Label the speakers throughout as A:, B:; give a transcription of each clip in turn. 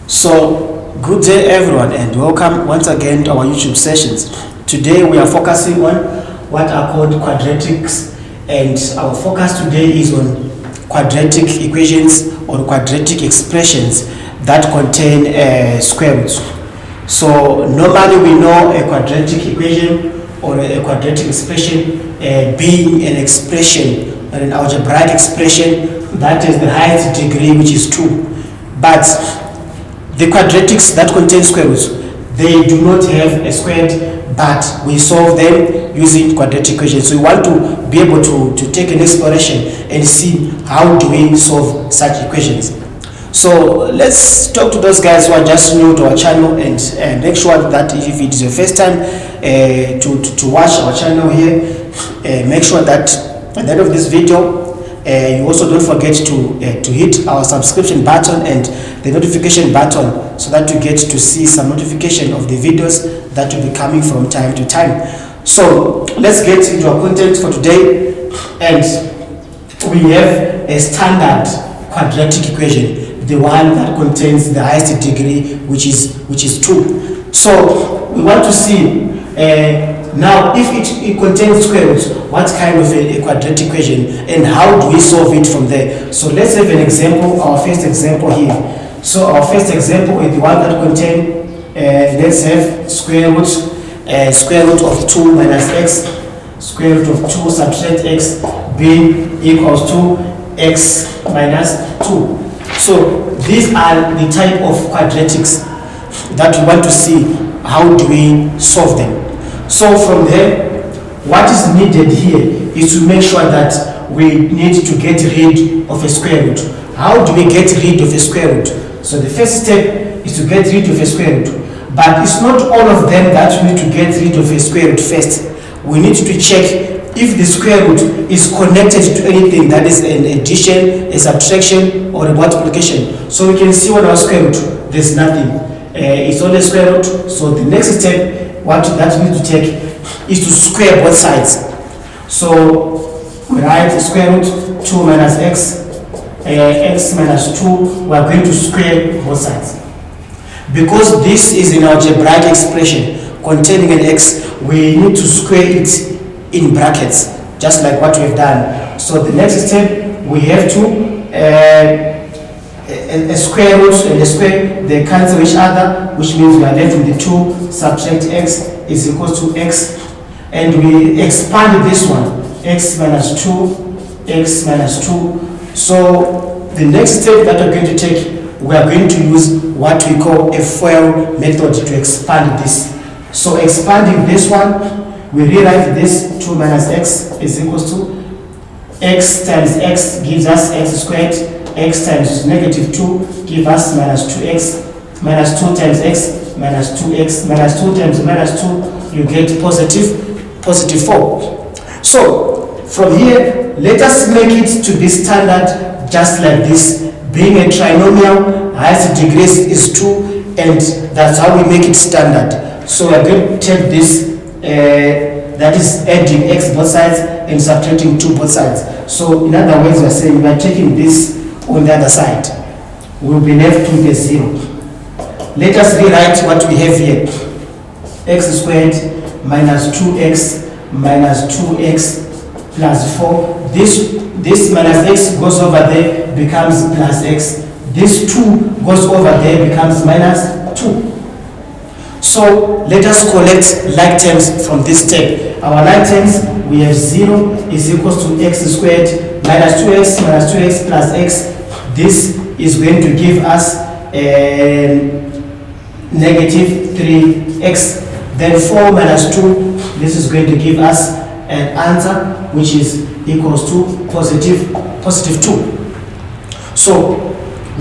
A: So, good day everyone and welcome once again to our YouTube sessions. Today we are focusing on what are called quadratics, and our focus today is on quadratic equations or quadratic expressions that contain square roots. So normally we know a quadratic equation or a quadratic expression being an expression or an algebraic expression that is the highest degree, which is 2. But the quadratics that contain square roots, they do not have a squared, but we solve them using quadratic equations. So we want to be able to take an exploration and see how do we solve such equations. So let's talk to those guys who are just new to our channel, and make sure that if it is your first time to watch our channel here, make sure that at the end of this video you also don't forget to hit our subscription button and the notification button, so that you get to see some notification of the videos that will be coming from time to time. So let's get into our content for today, and we have a standard quadratic equation, the one that contains the highest degree, which is 2. So we want to see now if it contains square roots, what kind of a quadratic equation, and how do we solve it from there. So let's have an example, our first example here. So our first example is the one that contains, let's have square root of 2 minus x, square root of 2 subtract x being equals to x minus 2. So these are the type of quadratics that we want to see. How do we solve them? So from there, what is needed here is to make sure that we need to get rid of a square root. How do we get rid of a square root? So the first step is to get rid of a square root, but it's not all of them that we need to get rid of a square root first. We need to check if the square root is connected to anything, that is an addition, a subtraction, or a multiplication. So we can see on our square root there's nothing. It's only a square root. So the next step that we need to take is to square both sides. So we write square root 2 minus x, x minus 2. We are going to square both sides. Because this is an algebraic expression containing an x, we need to square it in brackets, just like what we've done. So the next step, we have to a square root and a square, they cancel each other, which means we are left with the 2 subtract x is equals to x, and we expand this one, x minus 2, x minus 2. So the next step that we're going to take, we are going to use what we call a FOIL method to expand this. So expanding this one, we rewrite this 2 minus x is equals to x times x gives us x squared, x times negative 2 give us minus 2x, minus 2 times x minus 2x, minus 2 times minus 2, you get positive 4. So from here, let us make it to be standard, just like this. Being a trinomial, highest degree is 2, and that's how we make it standard. So we are going to take this, that is adding x both sides and subtracting 2 both sides. So in other words, we are saying we are taking this on the other side. We will be left with a 0. Let us rewrite what we have here. X squared minus 2x minus 2x plus 4. This minus x goes over there, becomes plus x. This 2 goes over there, becomes minus 2. So let us collect like terms from this step. Our like terms, we have 0 is equals to x squared minus 2x plus x. This is going to give us negative 3x. Then 4 minus 2, this is going to give us an answer which is equals to positive 2. So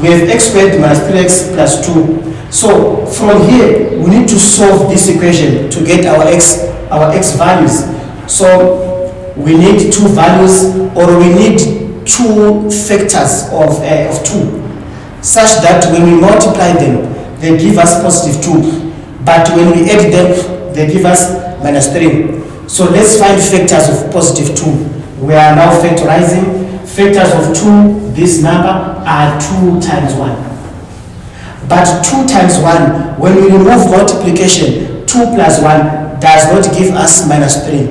A: we have x squared minus 3x plus 2. So from here, we need to solve this equation to get our x values. So we need 2 values, or we need 2 factors of 2, such that when we multiply them, they give us positive 2. But when we add them, they give us minus 3. So let's find factors of positive 2. We are now factorizing. Factors of 2, this number are 2 times 1. But 2 times 1, when we remove multiplication, 2 plus 1 does not give us minus 3.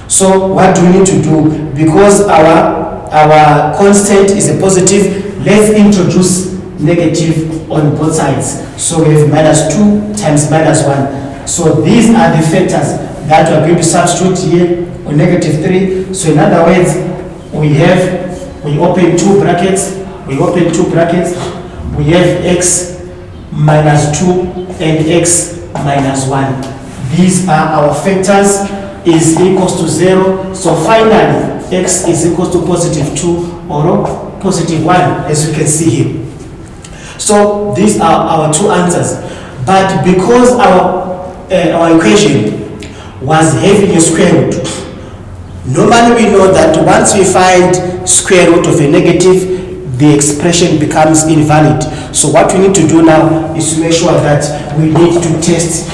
A: So what do we need to do? Because our constant is a positive, let's introduce negative on both sides. So we have minus 2 times minus 1. So these are the factors that we are going to substitute here on negative 3. So in other words, we open two brackets, we have x minus 2 and x minus 1. These are our factors, is equals to 0. So finally, x is equals to positive 2 or positive 1, as you can see here. So these are our two answers. But because our equation was having a square root, normally we know that once we find square root of a negative, the expression becomes invalid. So what we need to do now is to make sure that we need to test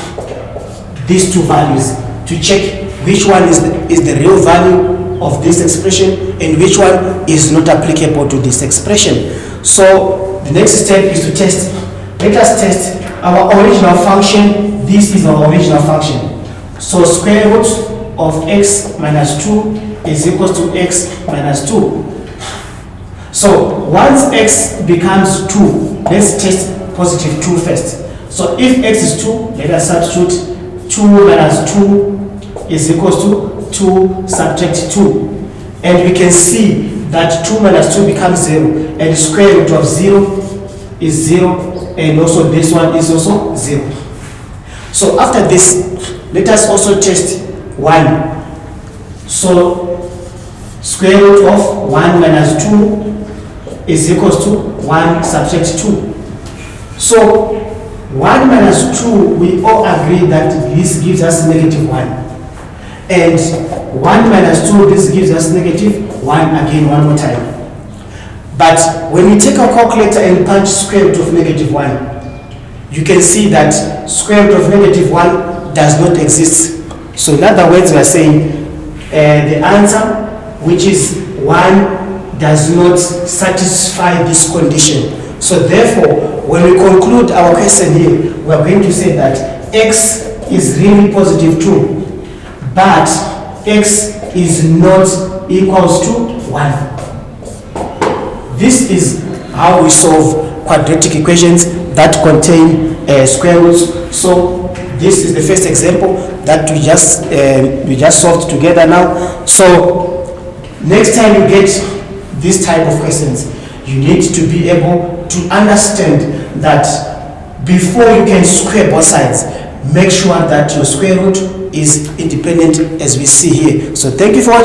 A: these two values to check which one is the real value of this expression and which one is not applicable to this expression. So the next step is to test. Let us test our original function. This is our original function. So square root of x minus 2 is equal to x minus 2. So once x becomes 2, let's test positive 2 first. So if x is 2, let us substitute 2 minus 2 is equal to 2 subtract 2. And we can see that 2 minus 2 becomes 0. And the square root of 0 is 0. And also this one is also 0. So after this, let us also test 1. So square root of 1 minus 2 is equals to 1 subtract 2. So 1 minus 2, we all agree that this gives us negative 1. And 1 minus 2, this gives us negative 1 again one more time. But when we take our calculator and punch square root of negative 1, you can see that square root of negative 1 does not exist. So in other words, we are saying the answer, which is 1, does not satisfy this condition. So therefore, when we conclude our question here, we are going to say that x is really positive 2, but x is not equals to 1. This is how we solve quadratic equations that contain square roots. So this is the first example that we just solved together now. So next time you get this type of questions, you need to be able to understand that before you can square both sides, make sure that your square root is independent, as we see here. So thank you for watching.